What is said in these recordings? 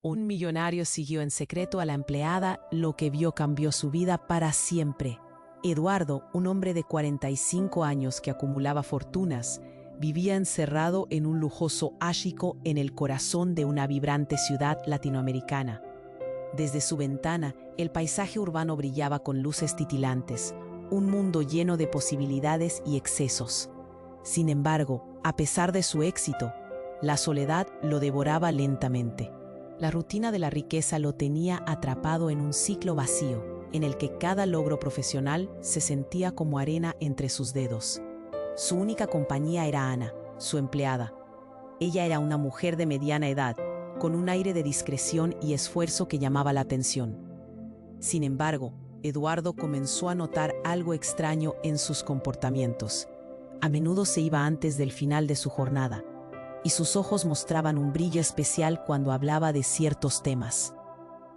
Un millonario siguió en secreto a la empleada, lo que vio cambió su vida para siempre. Eduardo, un hombre de 45 años que acumulaba fortunas, vivía encerrado en un lujoso ático en el corazón de una vibrante ciudad latinoamericana. Desde su ventana, el paisaje urbano brillaba con luces titilantes, un mundo lleno de posibilidades y excesos. Sin embargo, a pesar de su éxito, la soledad lo devoraba lentamente. La rutina de la riqueza lo tenía atrapado en un ciclo vacío, en el que cada logro profesional se sentía como arena entre sus dedos. Su única compañía era Ana, su empleada. Ella era una mujer de mediana edad, con un aire de discreción y esfuerzo que llamaba la atención. Sin embargo, Eduardo comenzó a notar algo extraño en sus comportamientos. A menudo se iba antes del final de su jornada, y sus ojos mostraban un brillo especial cuando hablaba de ciertos temas.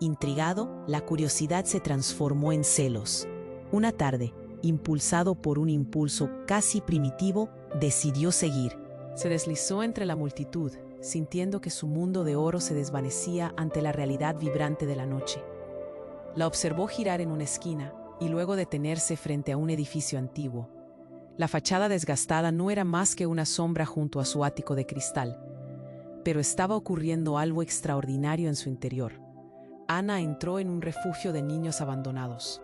Intrigado, la curiosidad se transformó en celos. Una tarde, impulsado por un impulso casi primitivo, decidió seguir. Se deslizó entre la multitud, sintiendo que su mundo de oro se desvanecía ante la realidad vibrante de la noche. La observó girar en una esquina y luego detenerse frente a un edificio antiguo. La fachada desgastada no era más que una sombra junto a su ático de cristal, pero estaba ocurriendo algo extraordinario en su interior. Ana entró en un refugio de niños abandonados.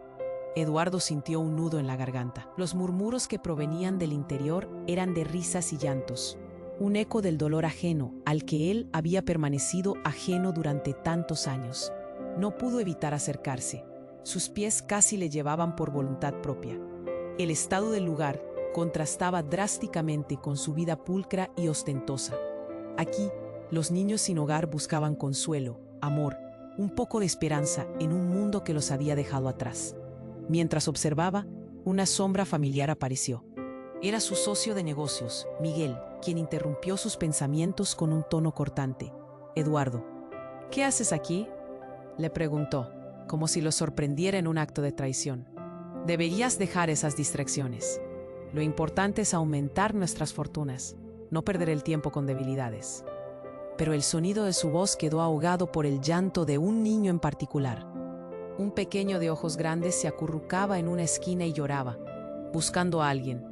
Eduardo sintió un nudo en la garganta. Los murmuros que provenían del interior eran de risas y llantos, un eco del dolor ajeno al que él había permanecido ajeno durante tantos años. No pudo evitar acercarse. Sus pies casi le llevaban por voluntad propia. El estado del lugar contrastaba drásticamente con su vida pulcra y ostentosa. Aquí, los niños sin hogar buscaban consuelo, amor, un poco de esperanza en un mundo que los había dejado atrás. Mientras observaba, una sombra familiar apareció. Era su socio de negocios, Miguel, quien interrumpió sus pensamientos con un tono cortante. «Eduardo, ¿qué haces aquí?», le preguntó, como si lo sorprendiera en un acto de traición. «Deberías dejar esas distracciones. Lo importante es aumentar nuestras fortunas, no perder el tiempo con debilidades». Pero el sonido de su voz quedó ahogado por el llanto de un niño en particular. Un pequeño de ojos grandes se acurrucaba en una esquina y lloraba, buscando a alguien.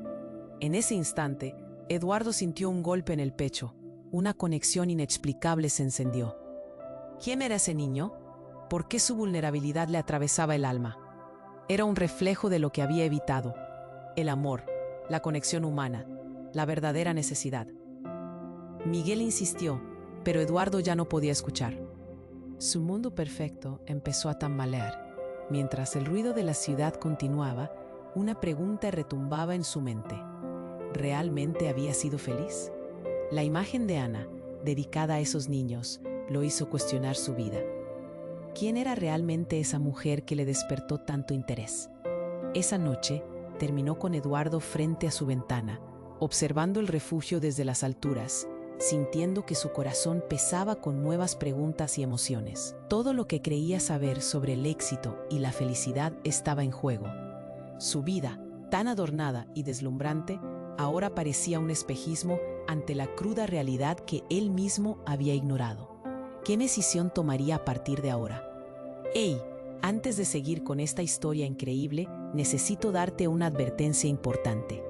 En ese instante, Eduardo sintió un golpe en el pecho. Una conexión inexplicable se encendió. ¿Quién era ese niño? ¿Por qué su vulnerabilidad le atravesaba el alma? Era un reflejo de lo que había evitado: el amor, la conexión humana, la verdadera necesidad. Miguel insistió, pero Eduardo ya no podía escuchar. Su mundo perfecto empezó a tambalear. Mientras el ruido de la ciudad continuaba, una pregunta retumbaba en su mente. ¿Realmente había sido feliz? La imagen de Ana, dedicada a esos niños, lo hizo cuestionar su vida. ¿Quién era realmente esa mujer que le despertó tanto interés? Esa noche terminó con Eduardo frente a su ventana, observando el refugio desde las alturas, sintiendo que su corazón pesaba con nuevas preguntas y emociones. Todo lo que creía saber sobre el éxito y la felicidad estaba en juego. Su vida, tan adornada y deslumbrante, ahora parecía un espejismo ante la cruda realidad que él mismo había ignorado. ¿Qué decisión tomaría a partir de ahora? ¡Hey! Antes de seguir con esta historia increíble, necesito darte una advertencia importante.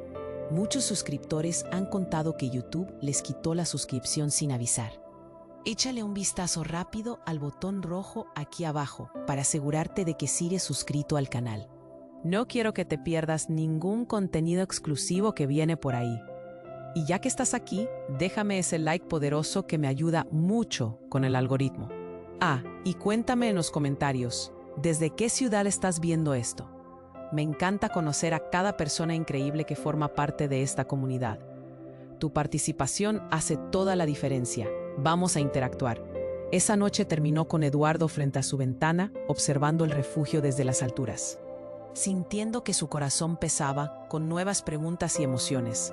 Muchos suscriptores han contado que YouTube les quitó la suscripción sin avisar. Échale un vistazo rápido al botón rojo aquí abajo para asegurarte de que sigues suscrito al canal. No quiero que te pierdas ningún contenido exclusivo que viene por ahí. Y ya que estás aquí, déjame ese like poderoso que me ayuda mucho con el algoritmo. Y cuéntame en los comentarios, ¿desde qué ciudad estás viendo esto? Me encanta conocer a cada persona increíble que forma parte de esta comunidad. Tu participación hace toda la diferencia. Vamos a interactuar. Esa noche terminó con Eduardo frente a su ventana, observando el refugio desde las alturas, sintiendo que su corazón pesaba con nuevas preguntas y emociones.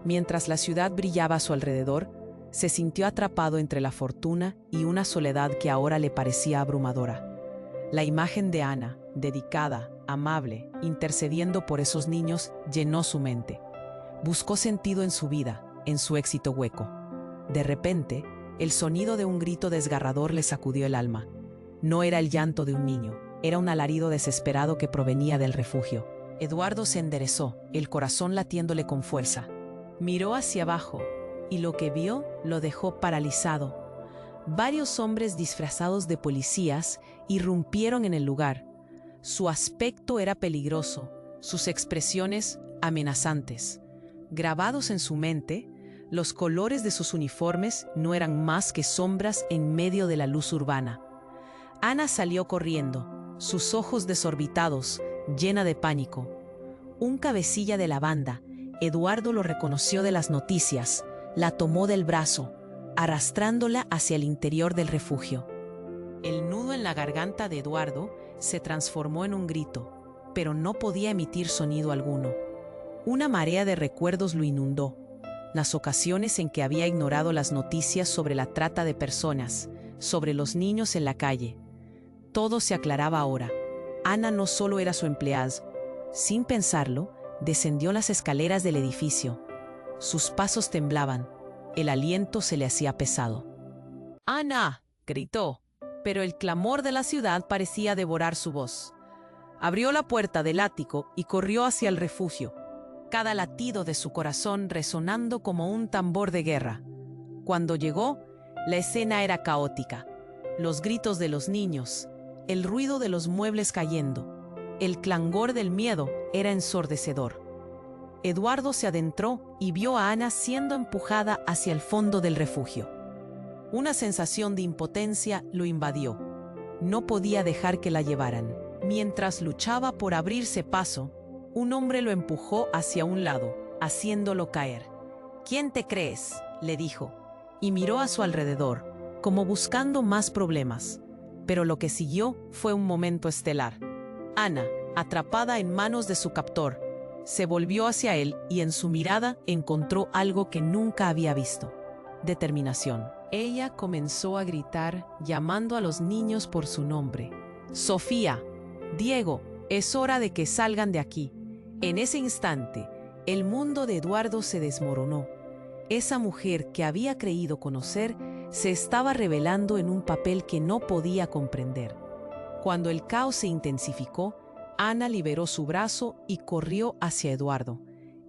Mientras la ciudad brillaba a su alrededor, se sintió atrapado entre la fortuna y una soledad que ahora le parecía abrumadora. La imagen de Ana, dedicada, amable, intercediendo por esos niños, llenó su mente. Buscó sentido en su vida, en su éxito hueco. De repente, El sonido de un grito desgarrador le sacudió el alma. No era el llanto de un niño, era un alarido desesperado que provenía del refugio. Eduardo se enderezó, el corazón latiéndole con fuerza. Miró hacia abajo, y lo que vio lo dejó paralizado. Varios hombres disfrazados de policías irrumpieron en el lugar. Su aspecto era peligroso, sus expresiones amenazantes. Grabados en su mente, los colores de sus uniformes no eran más que sombras en medio de la luz urbana. Ana salió corriendo, sus ojos desorbitados, llena de pánico. Un cabecilla de la banda, Eduardo lo reconoció de las noticias, la tomó del brazo, arrastrándola hacia el interior del refugio. El nudo en la garganta de Eduardo se transformó en un grito, pero no podía emitir sonido alguno. Una marea de recuerdos lo inundó. Las ocasiones en que había ignorado las noticias sobre la trata de personas, sobre los niños en la calle. Todo se aclaraba ahora. Ana no solo era su empleada. Sin pensarlo, descendió las escaleras del edificio. Sus pasos temblaban. El aliento se le hacía pesado. ¡Ana!, gritó, pero el clamor de la ciudad parecía devorar su voz. Abrió la puerta del ático y corrió hacia el refugio, cada latido de su corazón resonando como un tambor de guerra. Cuando llegó, la escena era caótica. Los gritos de los niños, el ruido de los muebles cayendo, el clangor del miedo era ensordecedor. Eduardo se adentró y vio a Ana siendo empujada hacia el fondo del refugio. Una sensación de impotencia lo invadió. No podía dejar que la llevaran. Mientras luchaba por abrirse paso, un hombre lo empujó hacia un lado, haciéndolo caer. «¿Quién te crees?», le dijo, y miró a su alrededor, como buscando más problemas. Pero lo que siguió fue un momento estelar. Ana, atrapada en manos de su captor, se volvió hacia él y en su mirada encontró algo que nunca había visto: determinación. Ella comenzó a gritar, llamando a los niños por su nombre. «Sofía, Diego, es hora de que salgan de aquí». En ese instante, el mundo de Eduardo se desmoronó. Esa mujer que había creído conocer se estaba revelando en un papel que no podía comprender. Cuando el caos se intensificó, Ana liberó su brazo y corrió hacia Eduardo.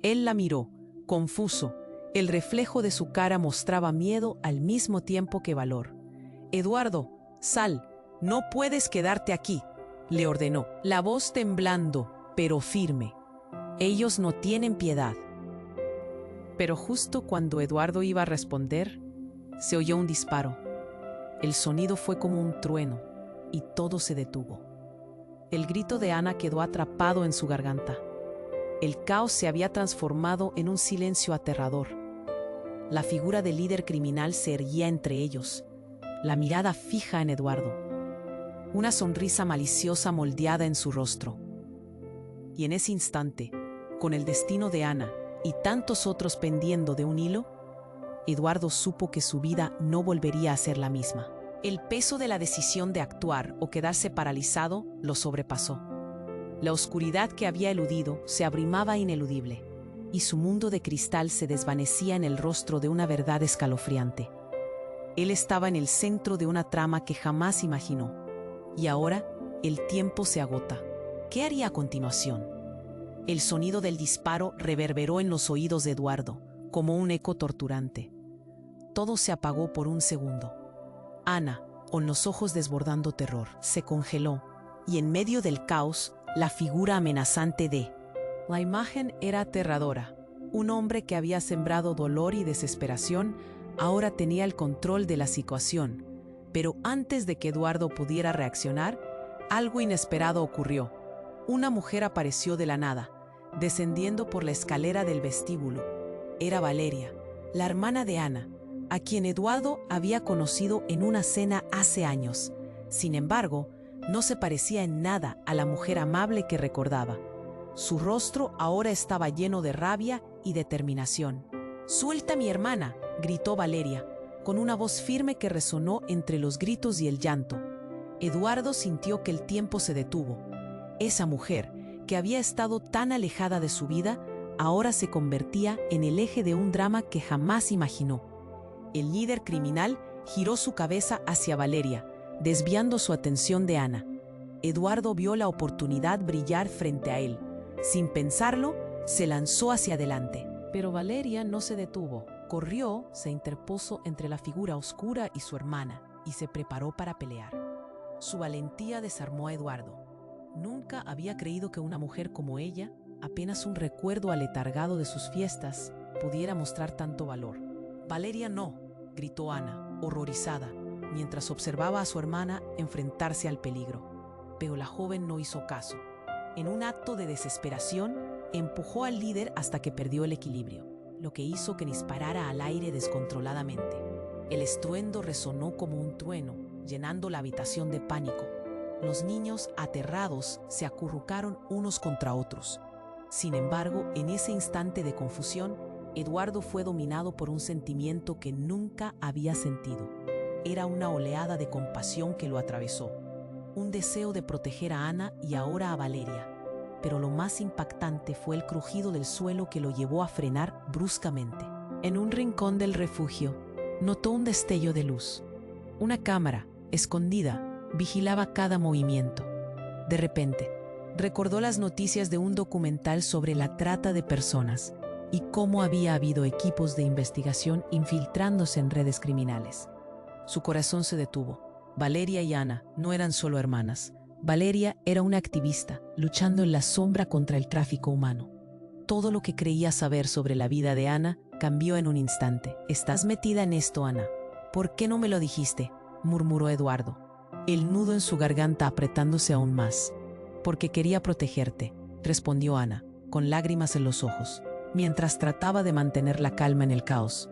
Él la miró, confuso. El reflejo de su cara mostraba miedo al mismo tiempo que valor. «Eduardo, sal, no puedes quedarte aquí», le ordenó, la voz temblando, pero firme. «Ellos no tienen piedad». Pero justo cuando Eduardo iba a responder, se oyó un disparo. El sonido fue como un trueno, y todo se detuvo. El grito de Ana quedó atrapado en su garganta. El caos se había transformado en un silencio aterrador. La figura del líder criminal se erguía entre ellos, la mirada fija en Eduardo. Una sonrisa maliciosa moldeada en su rostro. Y en ese instante, con el destino de Ana y tantos otros pendiendo de un hilo, Eduardo supo que su vida no volvería a ser la misma. El peso de la decisión de actuar o quedarse paralizado lo sobrepasó. La oscuridad que había eludido se abrimaba ineludible, y su mundo de cristal se desvanecía en el rostro de una verdad escalofriante. Él estaba en el centro de una trama que jamás imaginó, y ahora el tiempo se agota. ¿Qué haría a continuación? El sonido del disparo reverberó en los oídos de Eduardo, como un eco torturante. Todo se apagó por un segundo. Ana, con los ojos desbordando terror, se congeló, y en medio del caos, la figura amenazante de... La imagen era aterradora. Un hombre que había sembrado dolor y desesperación ahora tenía el control de la situación. Pero antes de que Eduardo pudiera reaccionar, algo inesperado ocurrió. Una mujer apareció de la nada, descendiendo por la escalera del vestíbulo. Era Valeria, la hermana de Ana, a quien Eduardo había conocido en una cena hace años. Sin embargo, no se parecía en nada a la mujer amable que recordaba. Su rostro ahora estaba lleno de rabia y determinación. «¡Suelta a mi hermana!», gritó Valeria, con una voz firme que resonó entre los gritos y el llanto. Eduardo sintió que el tiempo se detuvo. Esa mujer, que había estado tan alejada de su vida, ahora se convertía en el eje de un drama que jamás imaginó. El líder criminal giró su cabeza hacia Valeria, desviando su atención de Ana. Eduardo vio la oportunidad brillar frente a él. Sin pensarlo, se lanzó hacia adelante. Pero Valeria no se detuvo. Corrió, se interpuso entre la figura oscura y su hermana, y se preparó para pelear. Su valentía desarmó a Eduardo. Nunca había creído que una mujer como ella, apenas un recuerdo aletargado de sus fiestas, pudiera mostrar tanto valor. «Valeria, no», gritó Ana, horrorizada, mientras observaba a su hermana enfrentarse al peligro. Pero la joven no hizo caso. En un acto de desesperación, empujó al líder hasta que perdió el equilibrio, lo que hizo que disparara al aire descontroladamente. El estruendo resonó como un trueno, llenando la habitación de pánico. Los niños, aterrados, se acurrucaron unos contra otros. Sin embargo, en ese instante de confusión, Eduardo fue dominado por un sentimiento que nunca había sentido. Era una oleada de compasión que lo atravesó. Un deseo de proteger a Ana y ahora a Valeria. Pero lo más impactante fue el crujido del suelo que lo llevó a frenar bruscamente. En un rincón del refugio, notó un destello de luz. Una cámara, escondida, vigilaba cada movimiento. De repente, recordó las noticias de un documental sobre la trata de personas y cómo había habido equipos de investigación infiltrándose en redes criminales. Su corazón se detuvo. Valeria y Ana no eran solo hermanas. Valeria era una activista, luchando en la sombra contra el tráfico humano. Todo lo que creía saber sobre la vida de Ana cambió en un instante. «Estás metida en esto, Ana. ¿Por qué no me lo dijiste?», murmuró Eduardo, el nudo en su garganta apretándose aún más. «Porque quería protegerte», respondió Ana, con lágrimas en los ojos, mientras trataba de mantener la calma en el caos.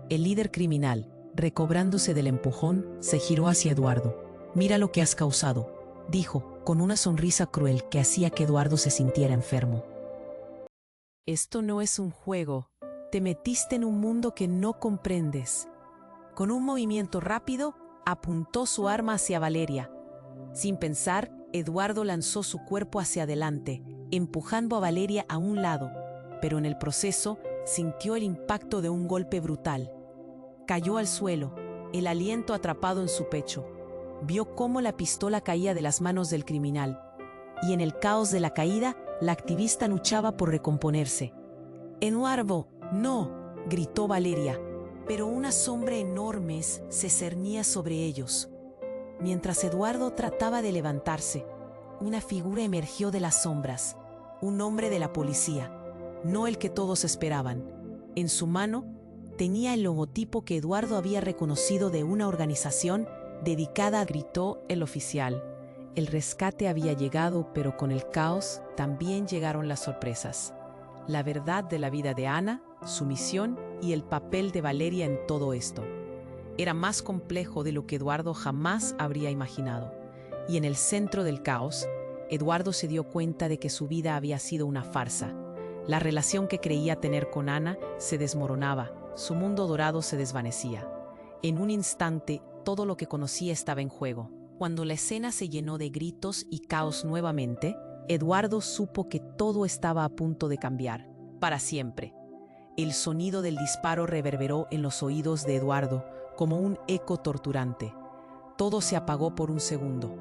El líder criminal, recobrándose del empujón, se giró hacia Eduardo. «Mira lo que has causado», dijo, con una sonrisa cruel que hacía que Eduardo se sintiera enfermo. «Esto no es un juego. Te metiste en un mundo que no comprendes». Con un movimiento rápido, apuntó su arma hacia Valeria. Sin pensar, Eduardo lanzó su cuerpo hacia adelante, empujando a Valeria a un lado, pero en el proceso sintió el impacto de un golpe brutal. Cayó al suelo, el aliento atrapado en su pecho. Vio cómo la pistola caía de las manos del criminal, y en el caos de la caída, la activista luchaba por recomponerse. «Eduardo, no», gritó Valeria, pero una sombra enorme se cernía sobre ellos. Mientras Eduardo trataba de levantarse, una figura emergió de las sombras, un hombre de la policía, no el que todos esperaban. En su mano tenía el logotipo que Eduardo había reconocido de una organización dedicada, gritó el oficial. El rescate había llegado, pero con el caos también llegaron las sorpresas. La verdad de la vida de Ana, su misión y el papel de Valeria en todo esto. Era más complejo de lo que Eduardo jamás habría imaginado. Y en el centro del caos, Eduardo se dio cuenta de que su vida había sido una farsa. La relación que creía tener con Ana se desmoronaba, su mundo dorado se desvanecía. En un instante, todo lo que conocía estaba en juego. Cuando la escena se llenó de gritos y caos nuevamente, Eduardo supo que todo estaba a punto de cambiar, para siempre. El sonido del disparo reverberó en los oídos de Eduardo como un eco torturante. Todo se apagó por un segundo.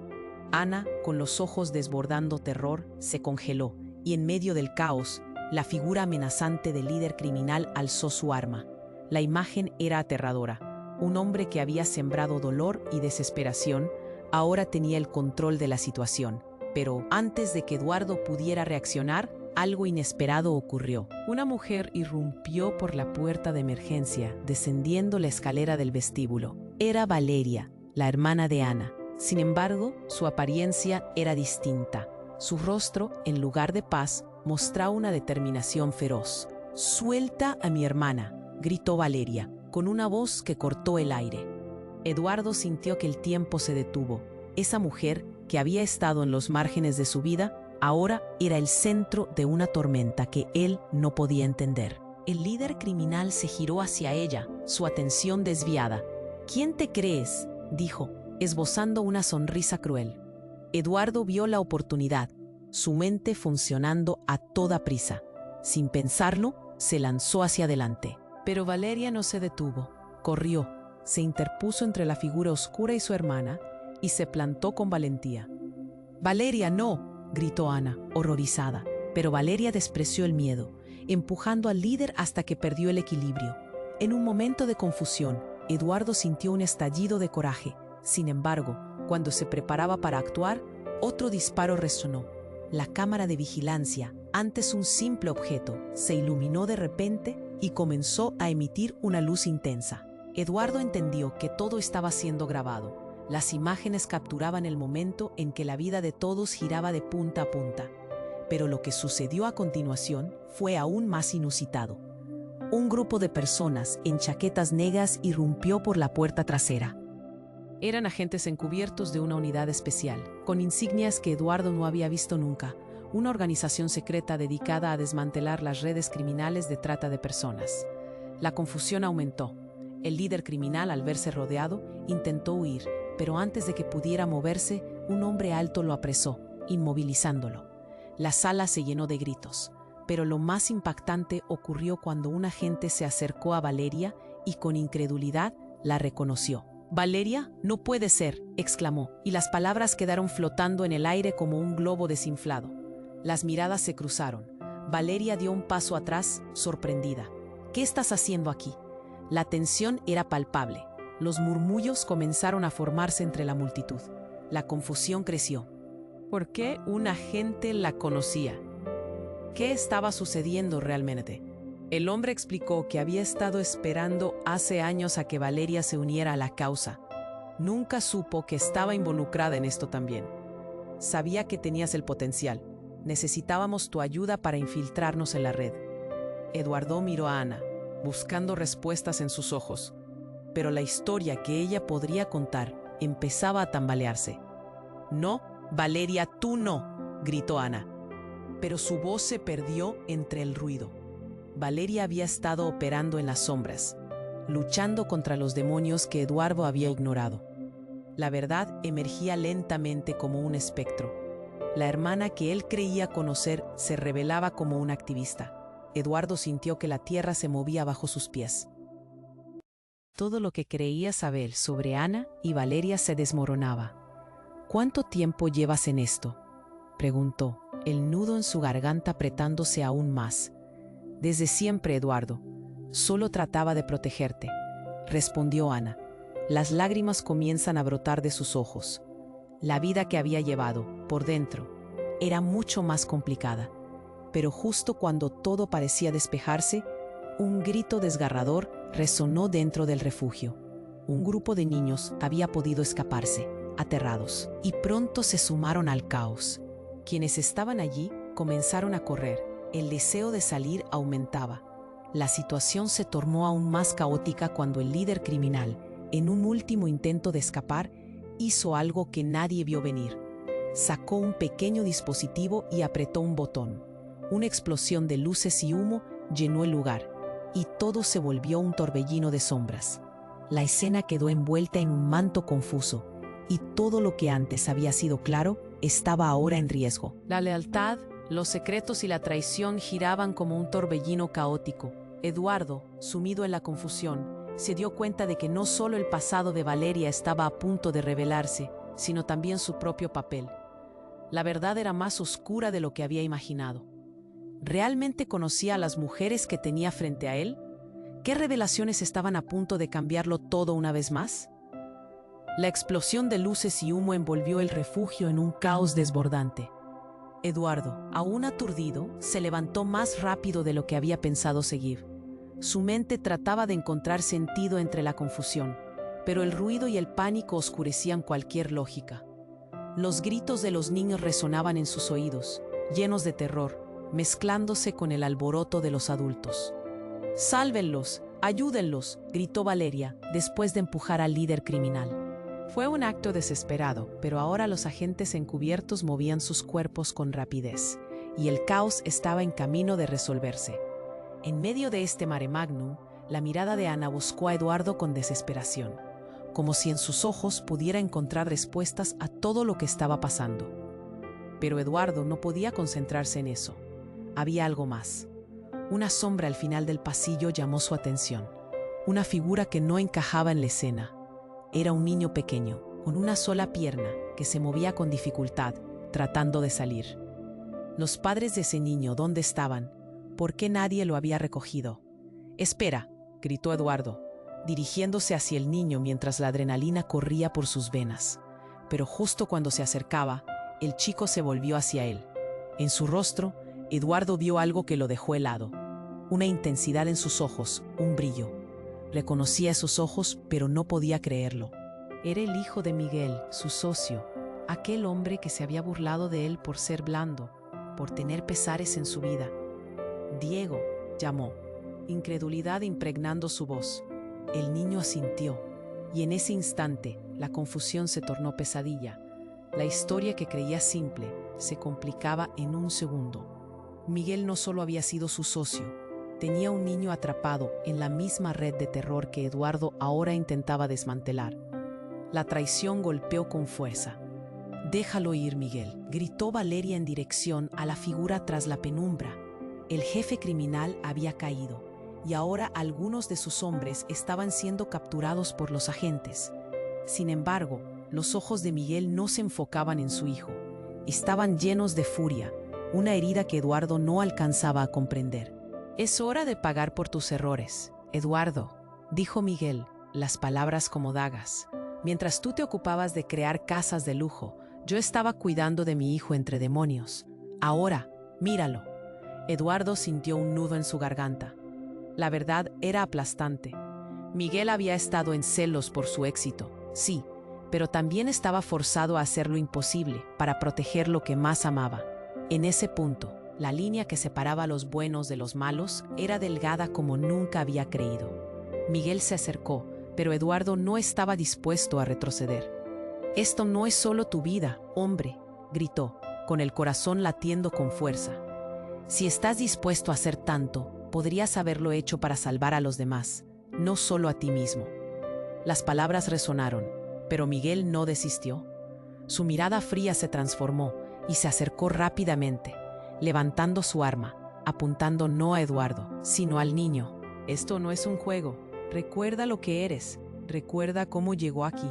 Ana, con los ojos desbordando terror, se congeló, y en medio del caos, la figura amenazante del líder criminal alzó su arma. La imagen era aterradora. Un hombre que había sembrado dolor y desesperación, ahora tenía el control de la situación. Pero antes de que Eduardo pudiera reaccionar, algo inesperado ocurrió. Una mujer irrumpió por la puerta de emergencia, descendiendo la escalera del vestíbulo. Era Valeria, la hermana de Ana. Sin embargo, su apariencia era distinta. Su rostro, en lugar de paz, mostraba una determinación feroz. «Suelta a mi hermana», gritó Valeria, con una voz que cortó el aire. Eduardo sintió que el tiempo se detuvo. Esa mujer, que había estado en los márgenes de su vida, ahora era el centro de una tormenta que él no podía entender. El líder criminal se giró hacia ella, su atención desviada. «¿Quién te crees?», dijo, esbozando una sonrisa cruel. Eduardo vio la oportunidad, su mente funcionando a toda prisa. Sin pensarlo, se lanzó hacia adelante. Pero Valeria no se detuvo. Corrió, se interpuso entre la figura oscura y su hermana y se plantó con valentía. «Valeria, no», gritó Ana, horrorizada, pero Valeria despreció el miedo, empujando al líder hasta que perdió el equilibrio. En un momento de confusión, Eduardo sintió un estallido de coraje. Sin embargo, cuando se preparaba para actuar, otro disparo resonó. La cámara de vigilancia, antes un simple objeto, se iluminó de repente y comenzó a emitir una luz intensa. Eduardo entendió que todo estaba siendo grabado. Las imágenes capturaban el momento en que la vida de todos giraba de punta a punta. Pero lo que sucedió a continuación fue aún más inusitado. Un grupo de personas en chaquetas negras irrumpió por la puerta trasera. Eran agentes encubiertos de una unidad especial, con insignias que Eduardo no había visto nunca, una organización secreta dedicada a desmantelar las redes criminales de trata de personas. La confusión aumentó. El líder criminal, al verse rodeado, intentó huir, pero antes de que pudiera moverse, un hombre alto lo apresó, inmovilizándolo. La sala se llenó de gritos, pero lo más impactante ocurrió cuando un agente se acercó a Valeria y con incredulidad la reconoció. «¿Valeria? No puede ser», exclamó, y las palabras quedaron flotando en el aire como un globo desinflado. Las miradas se cruzaron. Valeria dio un paso atrás, sorprendida. «¿Qué estás haciendo aquí?» La tensión era palpable. Los murmullos comenzaron a formarse entre la multitud. La confusión creció. ¿Por qué un agente la conocía? ¿Qué estaba sucediendo realmente? El hombre explicó que había estado esperando hace años a que Valeria se uniera a la causa. Nunca supo que estaba involucrada en esto también. Sabía que tenías el potencial. Necesitábamos tu ayuda para infiltrarnos en la red. Eduardo miró a Ana, buscando respuestas en sus ojos. Pero la historia que ella podría contar empezaba a tambalearse. «No, Valeria, tú no», gritó Ana. Pero su voz se perdió entre el ruido. Valeria había estado operando en las sombras, luchando contra los demonios que Eduardo había ignorado. La verdad emergía lentamente como un espectro. La hermana que él creía conocer se revelaba como una activista. Eduardo sintió que la tierra se movía bajo sus pies. Todo lo que creía saber sobre Ana y Valeria se desmoronaba. «¿Cuánto tiempo llevas en esto?», preguntó, el nudo en su garganta apretándose aún más. «Desde siempre, Eduardo. Solo trataba de protegerte», respondió Ana. Las lágrimas comienzan a brotar de sus ojos. La vida que había llevado, por dentro, era mucho más complicada. Pero justo cuando todo parecía despejarse, un grito desgarrador resonó dentro del refugio. Un grupo de niños había podido escaparse, aterrados, y pronto se sumaron al caos. Quienes estaban allí comenzaron a correr. El deseo de salir aumentaba. La situación se tornó aún más caótica cuando el líder criminal, en un último intento de escapar, hizo algo que nadie vio venir. Sacó un pequeño dispositivo y apretó un botón. Una explosión de luces y humo llenó el lugar, y todo se volvió un torbellino de sombras. La escena quedó envuelta en un manto confuso, y todo lo que antes había sido claro estaba ahora en riesgo. La lealtad, los secretos y la traición giraban como un torbellino caótico. Eduardo, sumido en la confusión, se dio cuenta de que no solo el pasado de Valeria estaba a punto de revelarse, sino también su propio papel. La verdad era más oscura de lo que había imaginado. ¿Realmente conocía a las mujeres que tenía frente a él? ¿Qué revelaciones estaban a punto de cambiarlo todo una vez más? La explosión de luces y humo envolvió el refugio en un caos desbordante. Eduardo, aún aturdido, se levantó más rápido de lo que había pensado seguir. Su mente trataba de encontrar sentido entre la confusión, pero el ruido y el pánico oscurecían cualquier lógica. Los gritos de los niños resonaban en sus oídos, llenos de terror, mezclándose con el alboroto de los adultos. «¡Sálvenlos! ¡Ayúdenlos!», gritó Valeria, después de empujar al líder criminal. Fue un acto desesperado, pero ahora los agentes encubiertos movían sus cuerpos con rapidez, y el caos estaba en camino de resolverse. En medio de este mare magnum, la mirada de Ana buscó a Eduardo con desesperación, como si en sus ojos pudiera encontrar respuestas a todo lo que estaba pasando. Pero Eduardo no podía concentrarse en eso. Había algo más. Una sombra al final del pasillo llamó su atención. una figura que no encajaba en la escena. Era un niño pequeño, con una sola pierna, que se movía con dificultad, tratando de salir. Los padres de ese niño, ¿dónde estaban? ¿Por qué nadie lo había recogido? «Espera», gritó Eduardo, dirigiéndose hacia el niño mientras la adrenalina corría por sus venas. Pero justo cuando se acercaba, el chico se volvió hacia él. En su rostro, Eduardo vio algo que lo dejó helado. Una intensidad en sus ojos, un brillo. Reconocía esos ojos, pero no podía creerlo. Era el hijo de Miguel, su socio, aquel hombre que se había burlado de él por ser blando, por tener pesares en su vida. «Diego», llamó, incredulidad impregnando su voz. El niño asintió, y en ese instante la confusión se tornó pesadilla. La historia que creía simple se complicaba en un segundo. Miguel no solo había sido su socio, tenía un niño atrapado en la misma red de terror que Eduardo ahora intentaba desmantelar. La traición golpeó con fuerza. «Déjalo ir, Miguel», gritó Valeria en dirección a la figura tras la penumbra. El jefe criminal había caído, y ahora algunos de sus hombres estaban siendo capturados por los agentes. Sin embargo, los ojos de Miguel no se enfocaban en su hijo. Estaban llenos de furia, una herida que Eduardo no alcanzaba a comprender. «Es hora de pagar por tus errores, Eduardo», dijo Miguel, las palabras como dagas. «Mientras tú te ocupabas de crear casas de lujo, yo estaba cuidando de mi hijo entre demonios. Ahora, míralo». Eduardo sintió un nudo en su garganta. La verdad era aplastante. Miguel había estado en celos por su éxito, sí, pero también estaba forzado a hacer lo imposible para proteger lo que más amaba. En ese punto, la línea que separaba a los buenos de los malos era delgada como nunca había creído. Miguel se acercó, pero Eduardo no estaba dispuesto a retroceder. «Esto no es solo tu vida, hombre», gritó, con el corazón latiendo con fuerza. «Si estás dispuesto a hacer tanto, podrías haberlo hecho para salvar a los demás, no solo a ti mismo». Las palabras resonaron, pero Miguel no desistió. Su mirada fría se transformó y se acercó rápidamente, levantando su arma, apuntando no a Eduardo, sino al niño. «Esto no es un juego. Recuerda lo que eres. Recuerda cómo llegó aquí».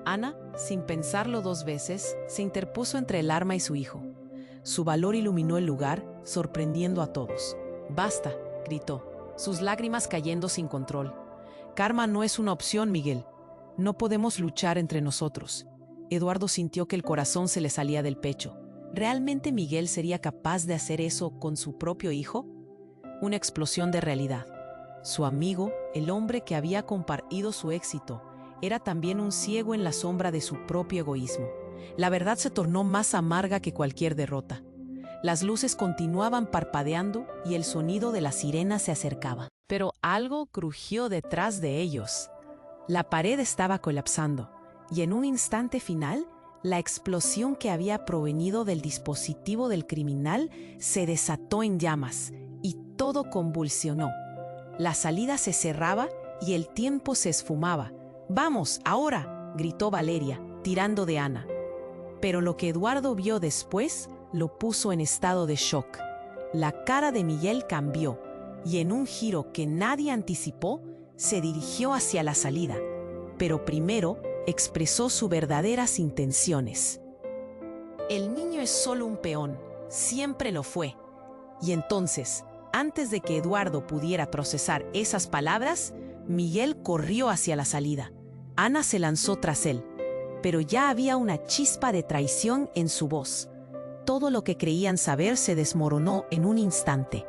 Ana, sin pensarlo dos veces, se interpuso entre el arma y su hijo. Su valor iluminó el lugar, sorprendiendo a todos. «Basta», gritó, sus lágrimas cayendo sin control. «Karma no es una opción, Miguel. No podemos luchar entre nosotros». Eduardo sintió que el corazón se le salía del pecho. ¿Realmente Miguel sería capaz de hacer eso con su propio hijo? Una explosión de realidad. Su amigo, el hombre que había compartido su éxito, era también un ciego en la sombra de su propio egoísmo. La verdad se tornó más amarga que cualquier derrota. Las luces continuaban parpadeando y el sonido de la sirena se acercaba. Pero algo crujió detrás de ellos. La pared estaba colapsando, y en un instante final, la explosión que había provenido del dispositivo del criminal se desató en llamas, y todo convulsionó. La salida se cerraba y el tiempo se esfumaba. «¡Vamos, ahora!», gritó Valeria, tirando de Ana. Pero lo que Eduardo vio después lo puso en estado de shock. La cara de Miguel cambió, y en un giro que nadie anticipó, se dirigió hacia la salida. Pero primero expresó sus verdaderas intenciones. «El niño es solo un peón, siempre lo fue». Y entonces, antes de que Eduardo pudiera procesar esas palabras, Miguel corrió hacia la salida. Ana se lanzó tras él, pero ya había una chispa de traición en su voz. Todo lo que creían saber se desmoronó en un instante.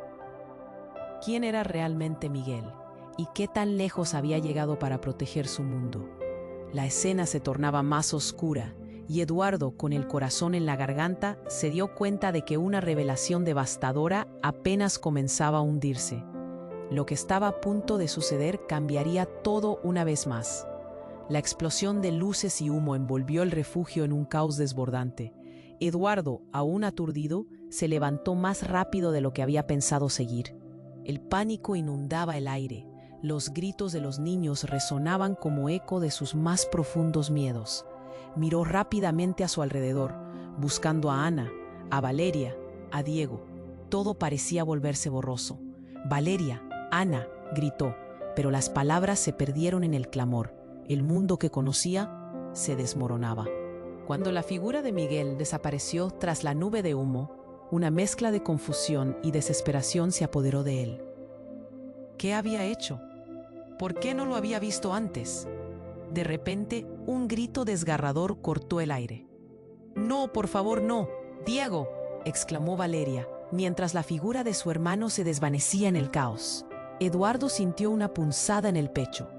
¿Quién era realmente Miguel? ¿Y qué tan lejos había llegado para proteger su mundo? La escena se tornaba más oscura, y Eduardo, con el corazón en la garganta, se dio cuenta de que una revelación devastadora apenas comenzaba a hundirse. Lo que estaba a punto de suceder cambiaría todo una vez más. La explosión de luces y humo envolvió el refugio en un caos desbordante. Eduardo, aún aturdido, se levantó más rápido de lo que había pensado seguir. El pánico inundaba el aire. Los gritos de los niños resonaban como eco de sus más profundos miedos. Miró rápidamente a su alrededor, buscando a Ana, a Valeria, a Diego. Todo parecía volverse borroso. «Valeria, Ana», gritó, pero las palabras se perdieron en el clamor. El mundo que conocía se desmoronaba. Cuando la figura de Miguel desapareció tras la nube de humo, una mezcla de confusión y desesperación se apoderó de él. ¿Qué había hecho? ¿Por qué no lo había visto antes? De repente, un grito desgarrador cortó el aire. «¡No, por favor, no! ¡Diego!», exclamó Valeria, mientras la figura de su hermano se desvanecía en el caos. Eduardo sintió una punzada en el pecho.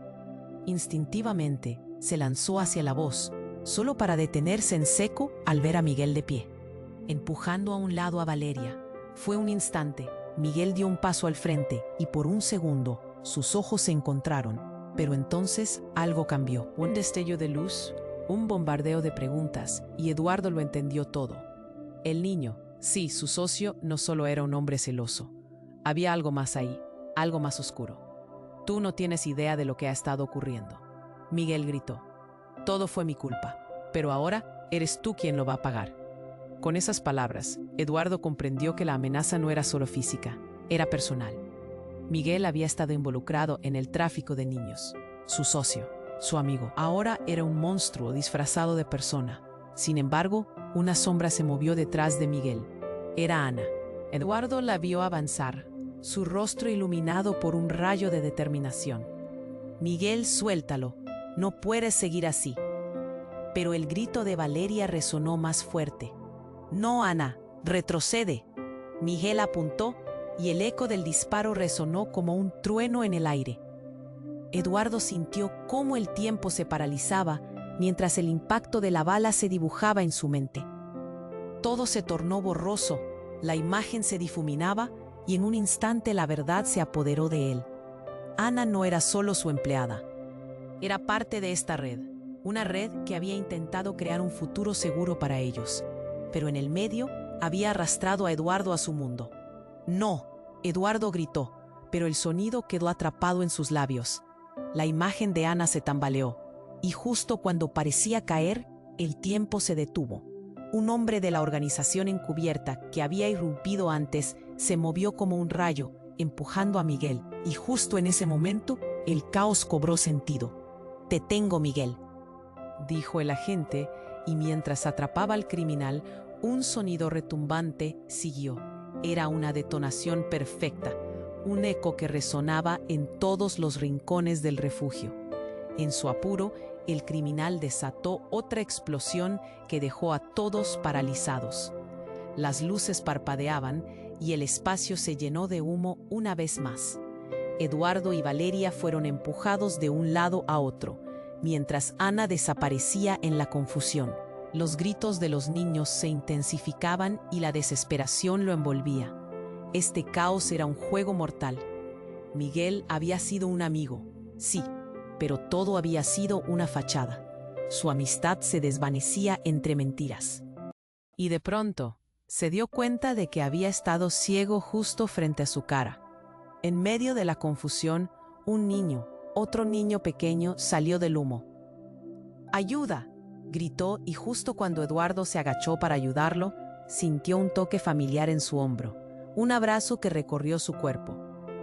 Instintivamente, se lanzó hacia la voz, solo para detenerse en seco al ver a Miguel de pie, empujando a un lado a Valeria. Fue un instante. Miguel dio un paso al frente y por un segundo sus ojos se encontraron, pero entonces algo cambió. Un destello de luz, un bombardeo de preguntas, y Eduardo lo entendió todo. El niño, sí, su socio, no solo era un hombre celoso. Había algo más ahí, algo más oscuro. «Tú no tienes idea de lo que ha estado ocurriendo», Miguel gritó. «Todo fue mi culpa, pero ahora eres tú quien lo va a pagar». Con esas palabras, Eduardo comprendió que la amenaza no era solo física, era personal. Miguel había estado involucrado en el tráfico de niños. Su socio, su amigo, ahora era un monstruo disfrazado de persona. Sin embargo, una sombra se movió detrás de Miguel. Era Ana. Eduardo la vio avanzar, su rostro iluminado por un rayo de determinación. «Miguel, suéltalo. No puedes seguir así». Pero el grito de Valeria resonó más fuerte. «No, Ana, retrocede». Miguel apuntó y el eco del disparo resonó como un trueno en el aire. Eduardo sintió cómo el tiempo se paralizaba mientras el impacto de la bala se dibujaba en su mente. Todo se tornó borroso, la imagen se difuminaba y en un instante la verdad se apoderó de él. Ana no era solo su empleada. Era parte de esta red, una red que había intentado crear un futuro seguro para ellos, pero en el medio había arrastrado a Eduardo a su mundo. «No», Eduardo gritó, pero el sonido quedó atrapado en sus labios. La imagen de Ana se tambaleó, y justo cuando parecía caer, el tiempo se detuvo. Un hombre de la organización encubierta que había irrumpido antes se movió como un rayo, empujando a Miguel, y justo en ese momento, el caos cobró sentido. «Te tengo, Miguel», dijo el agente, y mientras atrapaba al criminal, un sonido retumbante siguió. Era una detonación perfecta, un eco que resonaba en todos los rincones del refugio. En su apuro, el criminal desató otra explosión que dejó a todos paralizados. Las luces parpadeaban y el espacio se llenó de humo una vez más. Eduardo y Valeria fueron empujados de un lado a otro, mientras Ana desaparecía en la confusión. Los gritos de los niños se intensificaban y la desesperación lo envolvía. Este caos era un juego mortal. Miguel había sido un amigo, sí, pero todo había sido una fachada. Su amistad se desvanecía entre mentiras. Y de pronto, se dio cuenta de que había estado ciego justo frente a su cara. En medio de la confusión, un niño, otro niño pequeño, salió del humo. «¡Ayuda!», gritó, y justo cuando Eduardo se agachó para ayudarlo, sintió un toque familiar en su hombro, un abrazo que recorrió su cuerpo.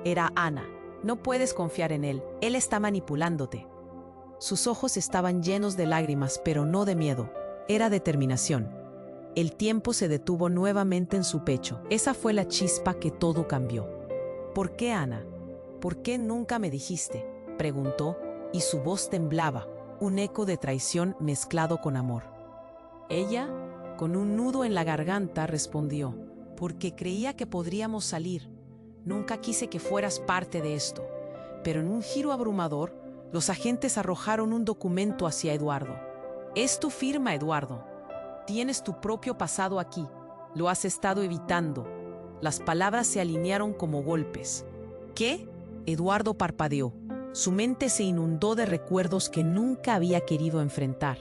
Era Ana. «No puedes confiar en él, él está manipulándote». Sus ojos estaban llenos de lágrimas, pero no de miedo, era determinación. El tiempo se detuvo nuevamente en su pecho. Esa fue la chispa que todo cambió. «¿Por qué, Ana? ¿Por qué nunca me dijiste?», preguntó, y su voz temblaba, un eco de traición mezclado con amor. Ella, con un nudo en la garganta, respondió: «Porque creía que podríamos salir. Nunca quise que fueras parte de esto». Pero en un giro abrumador, los agentes arrojaron un documento hacia Eduardo. «Es tu firma, Eduardo. Tienes tu propio pasado aquí. Lo has estado evitando». Las palabras se alinearon como golpes. «¿Qué?», Eduardo parpadeó. Su mente se inundó de recuerdos que nunca había querido enfrentar.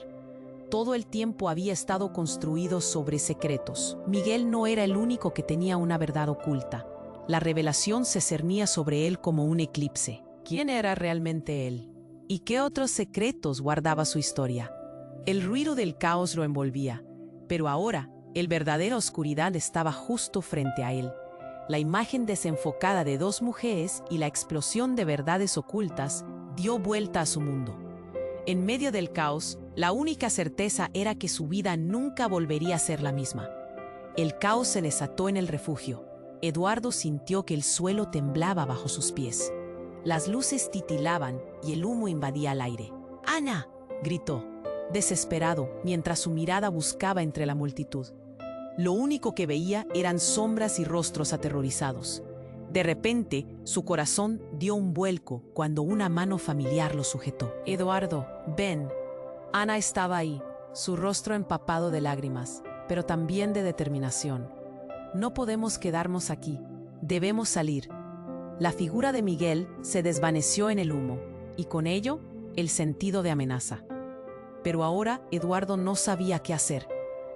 Todo el tiempo había estado construido sobre secretos. Miguel no era el único que tenía una verdad oculta. La revelación se cernía sobre él como un eclipse. ¿Quién era realmente él? ¿Y qué otros secretos guardaba su historia? El ruido del caos lo envolvía, pero ahora, el verdadera oscuridad estaba justo frente a él. La imagen desenfocada de dos mujeres y la explosión de verdades ocultas dio vuelta a su mundo. En medio del caos, la única certeza era que su vida nunca volvería a ser la misma. El caos se desató en el refugio. Eduardo sintió que el suelo temblaba bajo sus pies. Las luces titilaban y el humo invadía el aire. ¡Ana!, gritó, desesperado, mientras su mirada buscaba entre la multitud. Lo único que veía eran sombras y rostros aterrorizados. De repente, su corazón dio un vuelco cuando una mano familiar lo sujetó. «Eduardo, ven». Ana estaba ahí, su rostro empapado de lágrimas, pero también de determinación. «No podemos quedarnos aquí. Debemos salir». La figura de Miguel se desvaneció en el humo, y con ello, el sentido de amenaza. Pero ahora Eduardo no sabía qué hacer.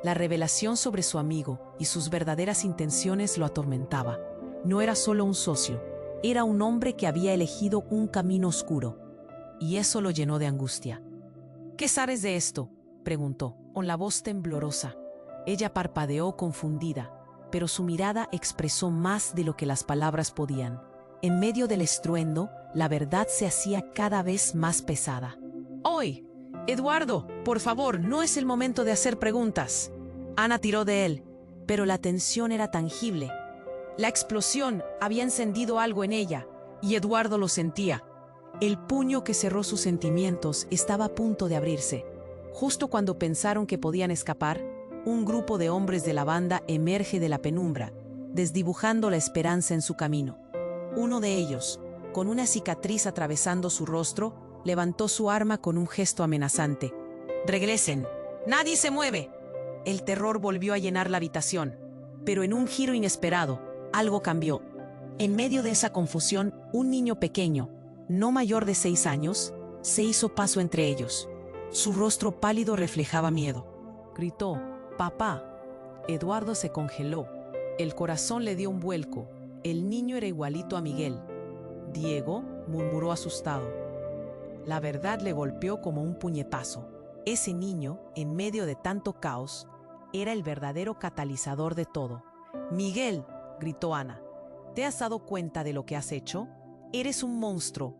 La revelación sobre su amigo y sus verdaderas intenciones lo atormentaba. No era solo un socio, era un hombre que había elegido un camino oscuro. Y eso lo llenó de angustia. «¿Qué sabes de esto?», preguntó, con la voz temblorosa. Ella parpadeó confundida, pero su mirada expresó más de lo que las palabras podían. En medio del estruendo, la verdad se hacía cada vez más pesada. «¡Hoy! Eduardo, por favor, no es el momento de hacer preguntas». Ana tiró de él, pero la tensión era tangible. La explosión había encendido algo en ella, y Eduardo lo sentía. El puño que cerró sus sentimientos estaba a punto de abrirse. Justo cuando pensaron que podían escapar, un grupo de hombres de la banda emerge de la penumbra, desdibujando la esperanza en su camino. Uno de ellos, con una cicatriz atravesando su rostro, levantó su arma con un gesto amenazante. «¡Regresen! ¡Nadie se mueve!». El terror volvió a llenar la habitación, pero en un giro inesperado, algo cambió. En medio de esa confusión, un niño pequeño, no mayor de 6 años, se hizo paso entre ellos. Su rostro pálido reflejaba miedo. Gritó: «¡Papá!». Eduardo se congeló. El corazón le dio un vuelco. El niño era igualito a Miguel. «Diego», murmuró asustado. La verdad le golpeó como un puñetazo. Ese niño, en medio de tanto caos, era el verdadero catalizador de todo. «Miguel», gritó Ana, «¿te has dado cuenta de lo que has hecho? Eres un monstruo».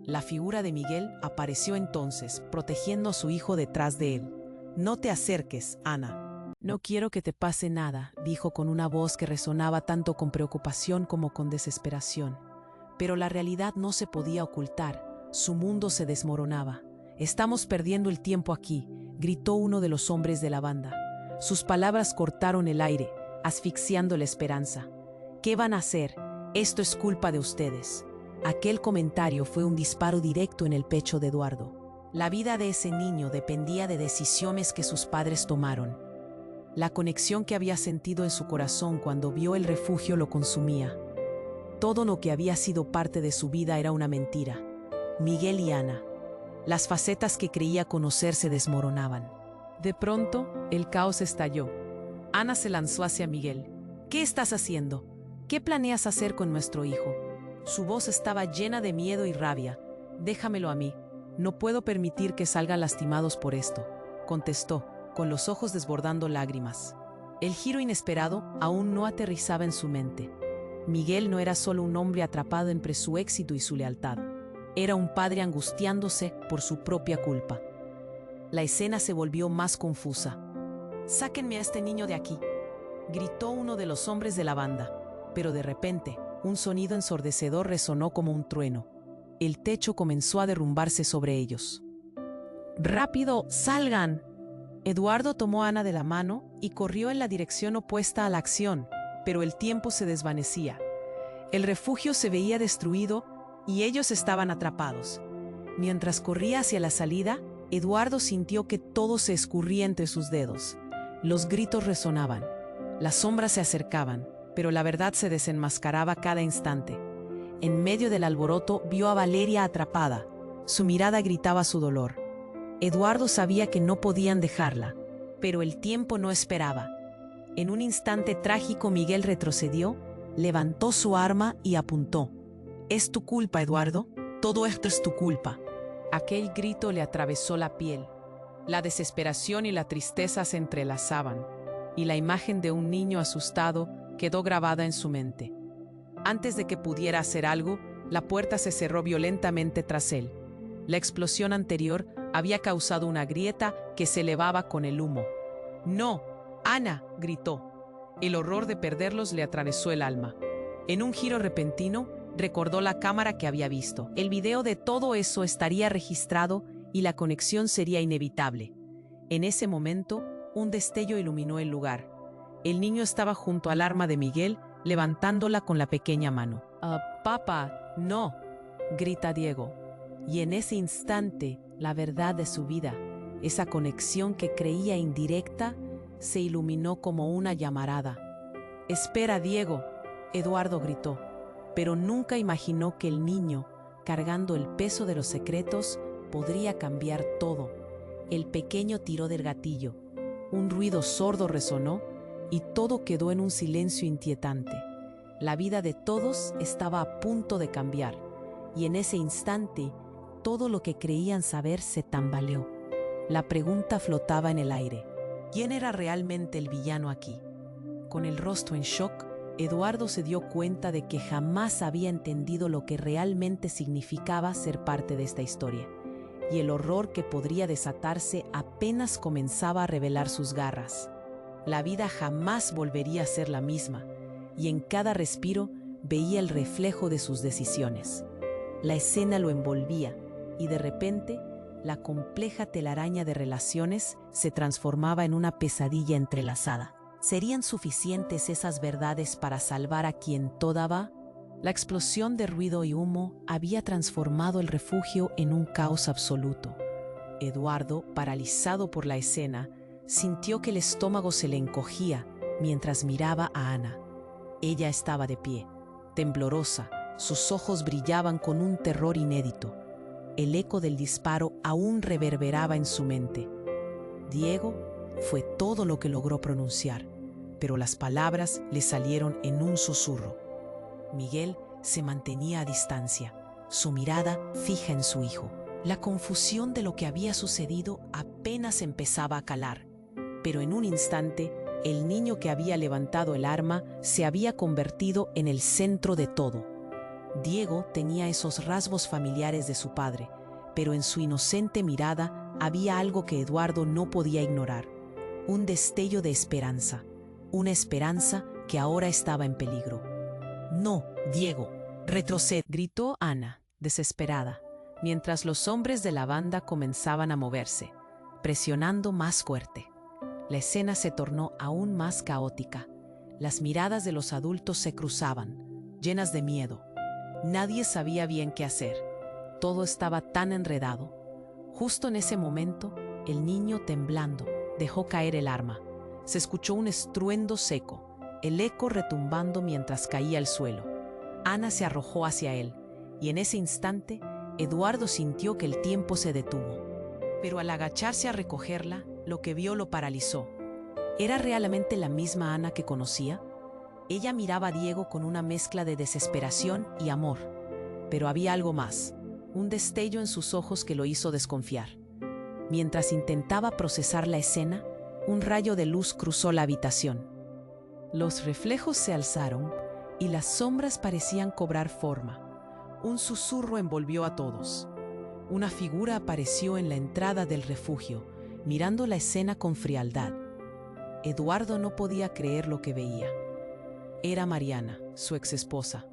La figura de Miguel apareció entonces, protegiendo a su hijo detrás de él. «No te acerques, Ana». «No quiero que te pase nada», dijo con una voz que resonaba tanto con preocupación como con desesperación. Pero la realidad no se podía ocultar. Su mundo se desmoronaba. «Estamos perdiendo el tiempo aquí», gritó uno de los hombres de la banda. Sus palabras cortaron el aire, asfixiando la esperanza. «¿Qué van a hacer? Esto es culpa de ustedes». Aquel comentario fue un disparo directo en el pecho de Eduardo. La vida de ese niño dependía de decisiones que sus padres tomaron. La conexión que había sentido en su corazón cuando vio el refugio lo consumía. Todo lo que había sido parte de su vida era una mentira. Miguel y Ana. Las facetas que creía conocer se desmoronaban. De pronto, el caos estalló. Ana se lanzó hacia Miguel. «¿Qué estás haciendo? ¿Qué planeas hacer con nuestro hijo?». Su voz estaba llena de miedo y rabia. «Déjamelo a mí. No puedo permitir que salgan lastimados por esto», contestó, con los ojos desbordando lágrimas. El giro inesperado aún no aterrizaba en su mente. Miguel no era solo un hombre atrapado entre su éxito y su lealtad. Era un padre angustiándose por su propia culpa. La escena se volvió más confusa. «Sáquenme a este niño de aquí», gritó uno de los hombres de la banda. Pero de repente, un sonido ensordecedor resonó como un trueno. El techo comenzó a derrumbarse sobre ellos. «¡Rápido, salgan!». Eduardo tomó a Ana de la mano y corrió en la dirección opuesta a la acción, pero el tiempo se desvanecía. El refugio se veía destruido y ellos estaban atrapados. Mientras corría hacia la salida, Eduardo sintió que todo se escurría entre sus dedos. Los gritos resonaban. Las sombras se acercaban, pero la verdad se desenmascaraba cada instante. En medio del alboroto vio a Valeria atrapada. Su mirada gritaba su dolor. Eduardo sabía que no podían dejarla, pero el tiempo no esperaba. En un instante trágico Miguel retrocedió, levantó su arma y apuntó. «Es tu culpa, Eduardo. Todo esto es tu culpa». Aquel grito le atravesó la piel. La desesperación y la tristeza se entrelazaban, y la imagen de un niño asustado quedó grabada en su mente. Antes de que pudiera hacer algo, la puerta se cerró violentamente tras él. La explosión anterior había causado una grieta que se elevaba con el humo. «¡No! ¡Ana!», gritó. El horror de perderlos le atravesó el alma. En un giro repentino, recordó la cámara que había visto. El video de todo eso estaría registrado y la conexión sería inevitable. En ese momento, un destello iluminó el lugar. El niño estaba junto al arma de Miguel, levantándola con la pequeña mano. «Papá, no», grita Diego. Y en ese instante, la verdad de su vida, esa conexión que creía indirecta, se iluminó como una llamarada. «Espera, Diego», Eduardo gritó, pero nunca imaginó que el niño, cargando el peso de los secretos, podría cambiar todo. El pequeño tiró del gatillo. Un ruido sordo resonó y todo quedó en un silencio inquietante. La vida de todos estaba a punto de cambiar, y en ese instante, todo lo que creían saber se tambaleó. La pregunta flotaba en el aire. ¿Quién era realmente el villano aquí? Con el rostro en shock, Eduardo se dio cuenta de que jamás había entendido lo que realmente significaba ser parte de esta historia, y el horror que podría desatarse apenas comenzaba a revelar sus garras. La vida jamás volvería a ser la misma, y en cada respiro veía el reflejo de sus decisiones. La escena lo envolvía, y de repente, la compleja telaraña de relaciones se transformaba en una pesadilla entrelazada. ¿Serían suficientes esas verdades para salvar a quien toda va? La explosión de ruido y humo había transformado el refugio en un caos absoluto. Eduardo, paralizado por la escena, sintió que el estómago se le encogía mientras miraba a Ana. Ella estaba de pie, temblorosa, sus ojos brillaban con un terror inédito. El eco del disparo aún reverberaba en su mente. Diego fue todo lo que logró pronunciar, pero las palabras le salieron en un susurro. Miguel se mantenía a distancia, su mirada fija en su hijo. La confusión de lo que había sucedido apenas empezaba a calar, pero en un instante, el niño que había levantado el arma se había convertido en el centro de todo. Diego tenía esos rasgos familiares de su padre, pero en su inocente mirada había algo que Eduardo no podía ignorar. Un destello de esperanza, una esperanza que ahora estaba en peligro. «No, Diego, retrocede», gritó Ana, desesperada, mientras los hombres de la banda comenzaban a moverse, presionando más fuerte. La escena se tornó aún más caótica. Las miradas de los adultos se cruzaban, llenas de miedo. Nadie sabía bien qué hacer. Todo estaba tan enredado. Justo en ese momento, el niño, temblando, dejó caer el arma. Se escuchó un estruendo seco, el eco retumbando mientras caía al suelo. Ana se arrojó hacia él, y en ese instante, Eduardo sintió que el tiempo se detuvo. Pero al agacharse a recogerla, lo que vio lo paralizó. ¿Era realmente la misma Ana que conocía? Ella miraba a Diego con una mezcla de desesperación y amor, pero había algo más, un destello en sus ojos que lo hizo desconfiar. Mientras intentaba procesar la escena, un rayo de luz cruzó la habitación. Los reflejos se alzaron y las sombras parecían cobrar forma. Un susurro envolvió a todos. Una figura apareció en la entrada del refugio, mirando la escena con frialdad. Eduardo no podía creer lo que veía. Era Mariana, su exesposa.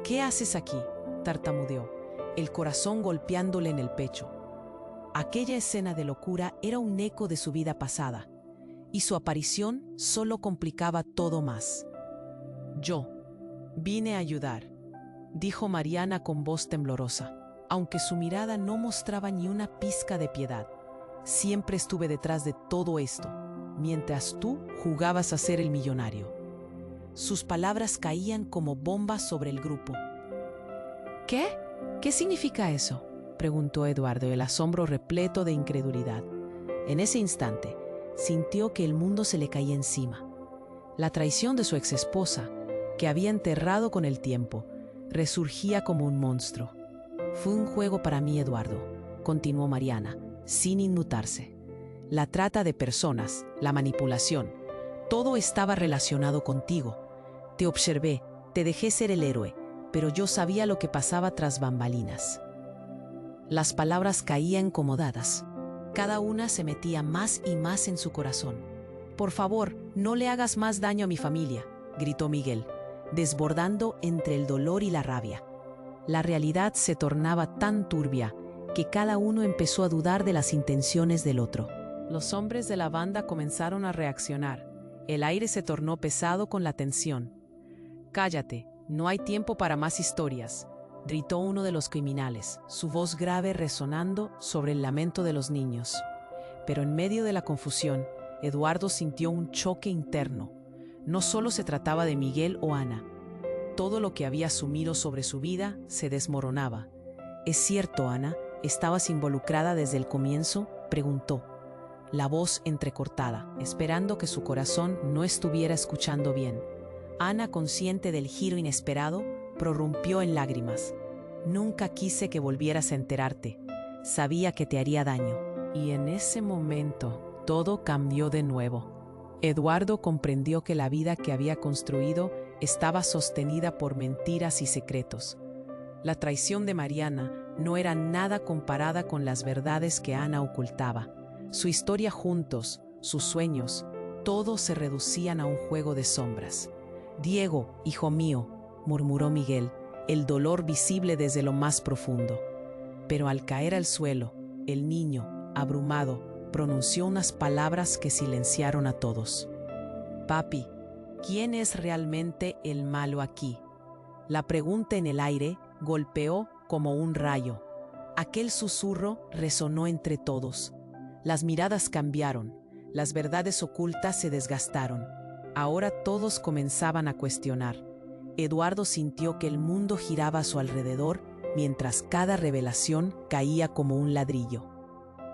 «¿Qué haces aquí?», tartamudeó, el corazón golpeándole en el pecho. Aquella escena de locura era un eco de su vida pasada, y su aparición solo complicaba todo más. «Yo vine a ayudar», dijo Mariana con voz temblorosa, aunque su mirada no mostraba ni una pizca de piedad. «Siempre estuve detrás de todo esto, mientras tú jugabas a ser el millonario». Sus palabras caían como bombas sobre el grupo. «¿Qué? ¿Qué significa eso?», preguntó Eduardo, el asombro repleto de incredulidad. En ese instante, sintió que el mundo se le caía encima. La traición de su exesposa, que había enterrado con el tiempo, resurgía como un monstruo. «Fue un juego para mí, Eduardo», continuó Mariana, sin inmutarse. «La trata de personas, la manipulación, todo estaba relacionado contigo. Te observé, Te dejé ser el héroe, pero yo sabía lo que pasaba tras bambalinas. Las palabras caían como dadas. Cada una se metía más y más en su corazón. «Por favor, no le hagas más daño a mi familia», gritó Miguel, desbordando entre el dolor y la rabia. La realidad se tornaba tan turbia que cada uno empezó a dudar de las intenciones del otro. Los hombres de la banda comenzaron a reaccionar. El aire se tornó pesado con la tensión. «Cállate, no hay tiempo para más historias», gritó uno de los criminales, su voz grave resonando sobre el lamento de los niños. Pero en medio de la confusión, Eduardo sintió un choque interno. No solo se trataba de Miguel o Ana. Todo lo que había asumido sobre su vida se desmoronaba. «¿Es cierto, Ana? ¿Estabas involucrada desde el comienzo?», preguntó, la voz entrecortada, esperando que su corazón no estuviera escuchando bien. Ana, consciente del giro inesperado, prorrumpió en lágrimas. «Nunca quise que volvieras a enterarte. Sabía que te haría daño». Y en ese momento, todo cambió de nuevo. Eduardo comprendió que la vida que había construido estaba sostenida por mentiras y secretos. La traición de Mariana no era nada comparada con las verdades que Ana ocultaba. Su historia juntos, sus sueños, todo se reducían a un juego de sombras. «Diego, hijo mío», murmuró Miguel, el dolor visible desde lo más profundo. Pero al caer al suelo, el niño, abrumado, pronunció unas palabras que silenciaron a todos. «Papi, ¿quién es realmente el malo aquí?». La pregunta en el aire golpeó como un rayo. Aquel susurro resonó entre todos. Las miradas cambiaron, las verdades ocultas se desgastaron. Ahora todos comenzaban a cuestionar. Eduardo sintió que el mundo giraba a su alrededor mientras cada revelación caía como un ladrillo.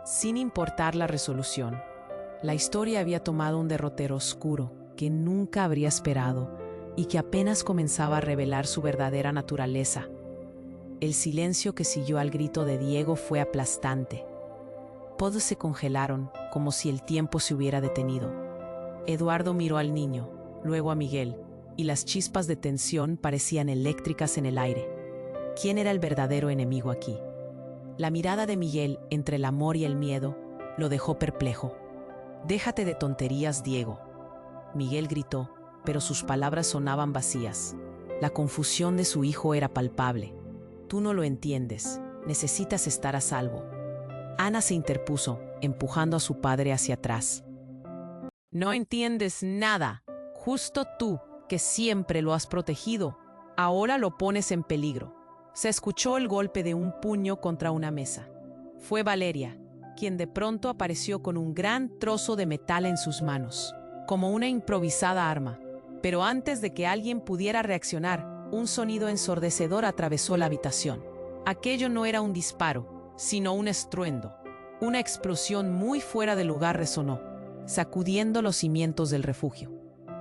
Sin importar la resolución, la historia había tomado un derrotero oscuro que nunca habría esperado y que apenas comenzaba a revelar su verdadera naturaleza. El silencio que siguió al grito de Diego fue aplastante. Todos se congelaron como si el tiempo se hubiera detenido. Eduardo miró al niño, luego a Miguel, y las chispas de tensión parecían eléctricas en el aire. ¿Quién era el verdadero enemigo aquí? La mirada de Miguel, entre el amor y el miedo, lo dejó perplejo. «Déjate de tonterías, Diego», Miguel gritó, pero sus palabras sonaban vacías. La confusión de su hijo era palpable. «Tú no lo entiendes, necesitas estar a salvo». Ana se interpuso, empujando a su padre hacia atrás. «No entiendes nada. Justo tú, que siempre lo has protegido, ahora lo pones en peligro». Se escuchó el golpe de un puño contra una mesa. Fue Valeria, quien de pronto apareció con un gran trozo de metal en sus manos, como una improvisada arma. Pero antes de que alguien pudiera reaccionar, un sonido ensordecedor atravesó la habitación. Aquello no era un disparo, sino un estruendo. Una explosión muy fuera de lugar resonó, sacudiendo los cimientos del refugio.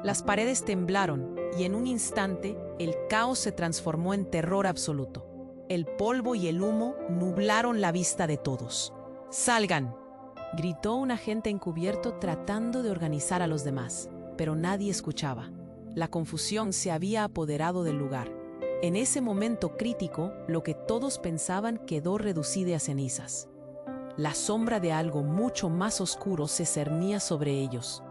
Las paredes temblaron y en un instante el caos se transformó en terror absoluto. El polvo y el humo nublaron la vista de todos. «¡Salgan!», gritó un agente encubierto tratando de organizar a los demás, pero nadie escuchaba. La confusión se había apoderado del lugar. En ese momento crítico, lo que todos pensaban quedó reducido a cenizas. La sombra de algo mucho más oscuro se cernía sobre ellos.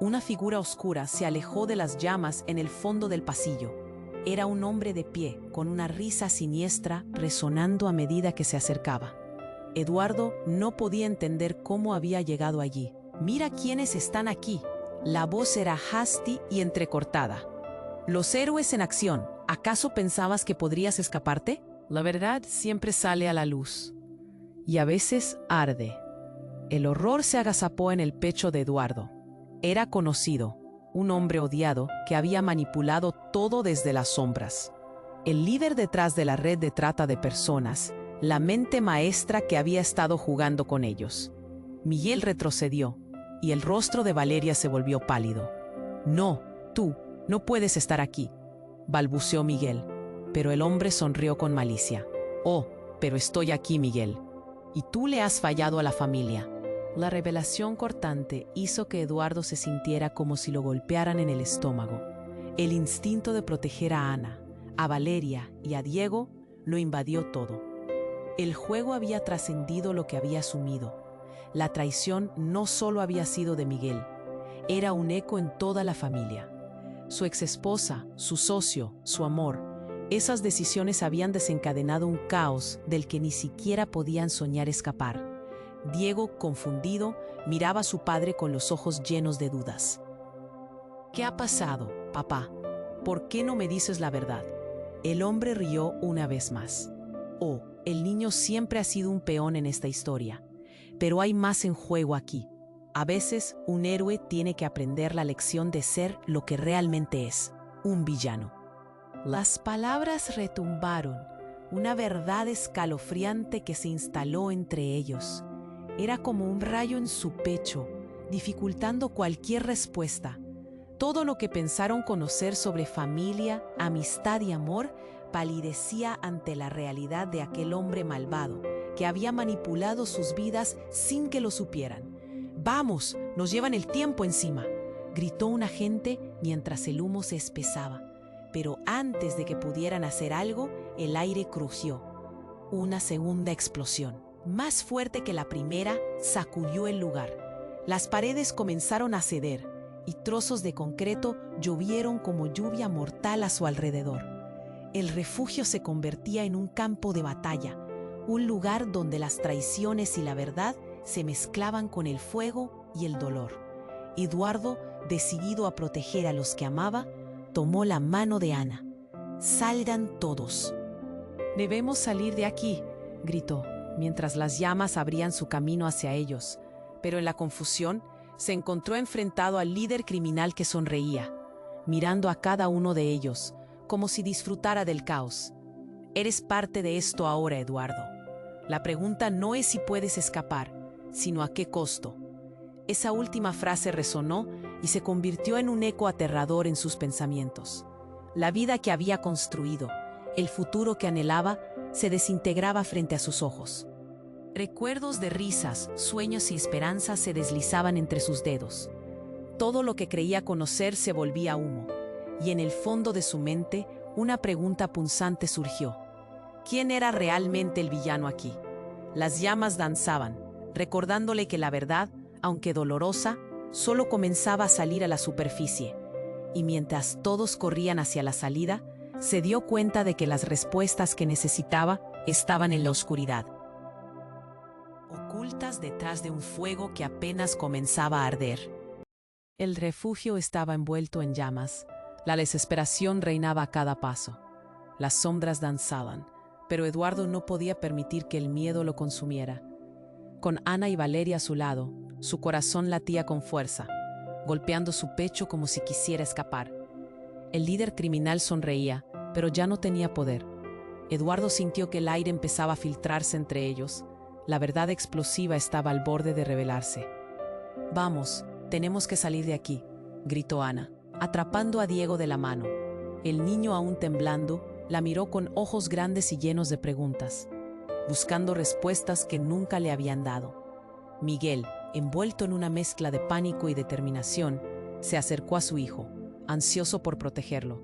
Una figura oscura se alejó de las llamas en el fondo del pasillo. Era un hombre de pie, con una risa siniestra resonando a medida que se acercaba. Eduardo no podía entender cómo había llegado allí. «Mira quiénes están aquí». La voz era hasty y entrecortada. «Los héroes en acción. ¿Acaso pensabas que podrías escaparte? La verdad siempre sale a la luz. Y a veces arde». El horror se agazapó en el pecho de Eduardo. Era conocido, un hombre odiado que había manipulado todo desde las sombras. El líder detrás de la red de trata de personas, la mente maestra que había estado jugando con ellos. Miguel retrocedió, y el rostro de Valeria se volvió pálido. «No, tú, no puedes estar aquí», balbuceó Miguel, pero el hombre sonrió con malicia. «Oh, pero estoy aquí, Miguel. Y tú le has fallado a la familia». La revelación cortante hizo que Eduardo se sintiera como si lo golpearan en el estómago. El instinto de proteger a Ana, a Valeria y a Diego lo invadió todo. El juego había trascendido lo que había asumido. La traición no solo había sido de Miguel, era un eco en toda la familia. Su exesposa, su socio, su amor, esas decisiones habían desencadenado un caos del que ni siquiera podían soñar escapar. Diego, confundido, miraba a su padre con los ojos llenos de dudas. ¿Qué ha pasado, papá? ¿Por qué no me dices la verdad? El hombre rió una vez más. Oh, el niño siempre ha sido un peón en esta historia, pero hay más en juego aquí. A veces, un héroe tiene que aprender la lección de ser lo que realmente es, un villano. Las palabras retumbaron, una verdad escalofriante que se instaló entre ellos. Era como un rayo en su pecho, dificultando cualquier respuesta. Todo lo que pensaron conocer sobre familia, amistad y amor palidecía ante la realidad de aquel hombre malvado que había manipulado sus vidas sin que lo supieran. ¡Vamos! ¡Nos llevan el tiempo encima!, gritó un agente mientras el humo se espesaba. Pero antes de que pudieran hacer algo, el aire crujió. Una segunda explosión, más fuerte que la primera, sacudió el lugar. Las paredes comenzaron a ceder y trozos de concreto llovieron como lluvia mortal a su alrededor. El refugio se convertía en un campo de batalla, un lugar donde las traiciones y la verdad se mezclaban con el fuego y el dolor. Eduardo, decidido a proteger a los que amaba, tomó la mano de Ana. «Salgan todos». «Debemos salir de aquí», gritó, mientras las llamas abrían su camino hacia ellos. Pero en la confusión, se encontró enfrentado al líder criminal que sonreía, mirando a cada uno de ellos, como si disfrutara del caos. «Eres parte de esto ahora, Eduardo. La pregunta no es si puedes escapar, sino a qué costo». Esa última frase resonó y se convirtió en un eco aterrador en sus pensamientos. La vida que había construido, el futuro que anhelaba, se desintegraba frente a sus ojos. Recuerdos de risas, sueños y esperanzas se deslizaban entre sus dedos. Todo lo que creía conocer se volvía humo, y en el fondo de su mente una pregunta punzante surgió. ¿Quién era realmente el villano aquí? Las llamas danzaban, recordándole que la verdad, aunque dolorosa, solo comenzaba a salir a la superficie. Y mientras todos corrían hacia la salida, se dio cuenta de que las respuestas que necesitaba estaban en la oscuridad, ocultas detrás de un fuego que apenas comenzaba a arder. El refugio estaba envuelto en llamas. La desesperación reinaba a cada paso. Las sombras danzaban, pero Eduardo no podía permitir que el miedo lo consumiera. Con Ana y Valeria a su lado, su corazón latía con fuerza, golpeando su pecho como si quisiera escapar. El líder criminal sonreía, pero ya no tenía poder. Eduardo sintió que el aire empezaba a filtrarse entre ellos. La verdad explosiva estaba al borde de revelarse. «Vamos, tenemos que salir de aquí», gritó Ana, atrapando a Diego de la mano. El niño, aún temblando, la miró con ojos grandes y llenos de preguntas, buscando respuestas que nunca le habían dado. Miguel, envuelto en una mezcla de pánico y determinación, se acercó a su hijo, ansioso por protegerlo.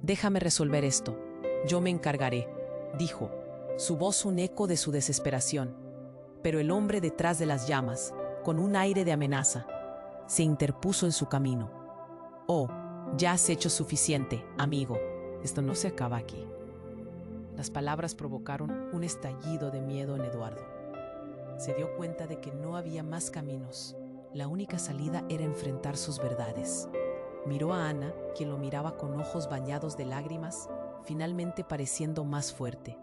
«Déjame resolver esto. Yo me encargaré», dijo, su voz un eco de su desesperación. Pero el hombre detrás de las llamas, con un aire de amenaza, se interpuso en su camino. «Oh, ya has hecho suficiente, amigo. Esto no se acaba aquí». Las palabras provocaron un estallido de miedo en Eduardo. Se dio cuenta de que no había más caminos. La única salida era enfrentar sus verdades. Miró a Ana, quien lo miraba con ojos bañados de lágrimas, finalmente pareciendo más fuerte.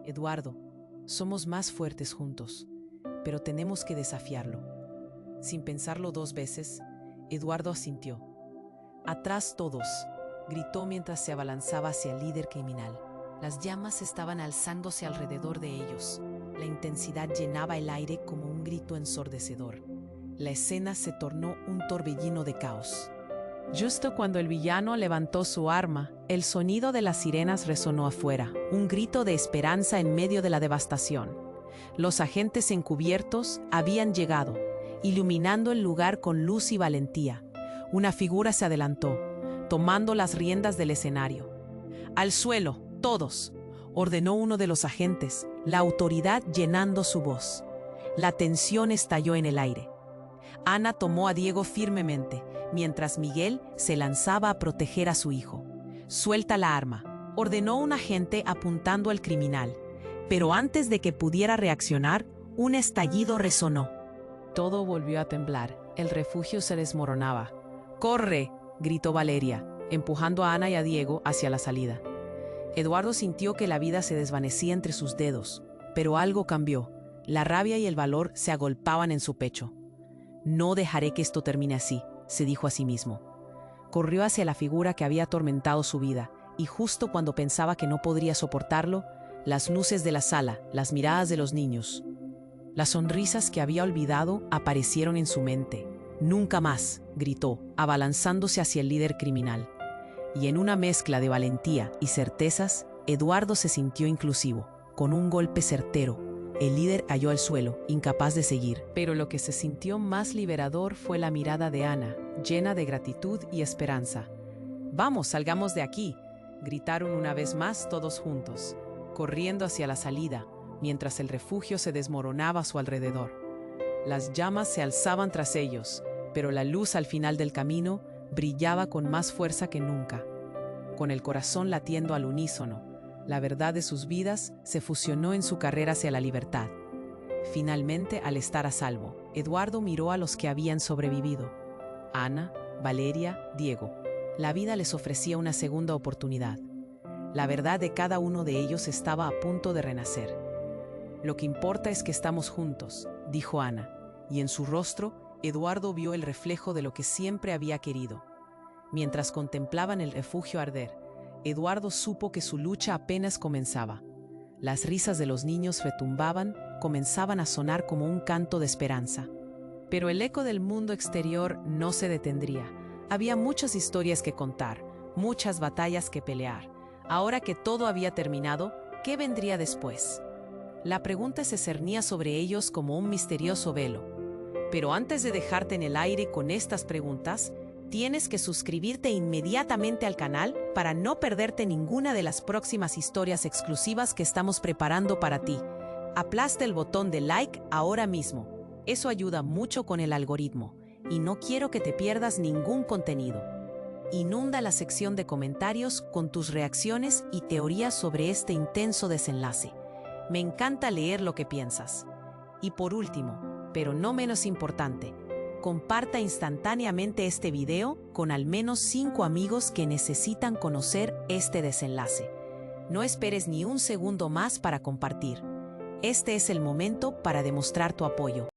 «Eduardo, somos más fuertes juntos, pero tenemos que desafiarlo». Sin pensarlo dos veces, Eduardo asintió. «Atrás todos», gritó mientras se abalanzaba hacia el líder criminal. Las llamas estaban alzándose alrededor de ellos. La intensidad llenaba el aire como un grito ensordecedor. La escena se tornó un torbellino de caos. Justo cuando el villano levantó su arma, el sonido de las sirenas resonó afuera, un grito de esperanza en medio de la devastación. Los agentes encubiertos habían llegado, iluminando el lugar con luz y valentía. Una figura se adelantó, tomando las riendas del escenario. «Al suelo, todos», ordenó uno de los agentes, la autoridad llenando su voz. La tensión estalló en el aire. Ana tomó a Diego firmemente, mientras Miguel se lanzaba a proteger a su hijo. «Suelta la arma», ordenó un agente apuntando al criminal. Pero antes de que pudiera reaccionar, un estallido resonó. Todo volvió a temblar. El refugio se desmoronaba. «¡Corre!», gritó Valeria, empujando a Ana y a Diego hacia la salida. Eduardo sintió que la vida se desvanecía entre sus dedos, pero algo cambió. La rabia y el valor se agolpaban en su pecho. «No dejaré que esto termine así», se dijo a sí mismo. Corrió hacia la figura que había atormentado su vida, y justo cuando pensaba que no podría soportarlo, las luces de la sala, las miradas de los niños, las sonrisas que había olvidado aparecieron en su mente. «¡Nunca más!», gritó, abalanzándose hacia el líder criminal. Y en una mezcla de valentía y certezas, Eduardo se sintió inclusivo. Con un golpe certero, el líder cayó al suelo, incapaz de seguir. Pero lo que se sintió más liberador fue la mirada de Ana, llena de gratitud y esperanza. «¡Vamos, salgamos de aquí!», gritaron una vez más todos juntos, corriendo hacia la salida, mientras el refugio se desmoronaba a su alrededor. Las llamas se alzaban tras ellos, pero la luz al final del camino brillaba con más fuerza que nunca. Con el corazón latiendo al unísono, la verdad de sus vidas se fusionó en su carrera hacia la libertad. Finalmente, al estar a salvo, Eduardo miró a los que habían sobrevivido. Ana, Valeria, Diego. La vida les ofrecía una segunda oportunidad. La verdad de cada uno de ellos estaba a punto de renacer. «Lo que importa es que estamos juntos», dijo Ana, y en su rostro Eduardo vio el reflejo de lo que siempre había querido. Mientras contemplaban el refugio arder, Eduardo supo que su lucha apenas comenzaba. Las risas de los niños retumbaban, comenzaban a sonar como un canto de esperanza. Pero el eco del mundo exterior no se detendría. Había muchas historias que contar, muchas batallas que pelear. Ahora que todo había terminado, ¿qué vendría después? La pregunta se cernía sobre ellos como un misterioso velo. Pero antes de dejarte en el aire con estas preguntas, tienes que suscribirte inmediatamente al canal para no perderte ninguna de las próximas historias exclusivas que estamos preparando para ti. Aplasta el botón de like ahora mismo. Eso ayuda mucho con el algoritmo y no quiero que te pierdas ningún contenido. Inunda la sección de comentarios con tus reacciones y teorías sobre este intenso desenlace. Me encanta leer lo que piensas. Y por último, pero no menos importante, comparta instantáneamente este video con al menos 5 amigos que necesitan conocer este desenlace. No esperes ni un segundo más para compartir. Este es el momento para demostrar tu apoyo.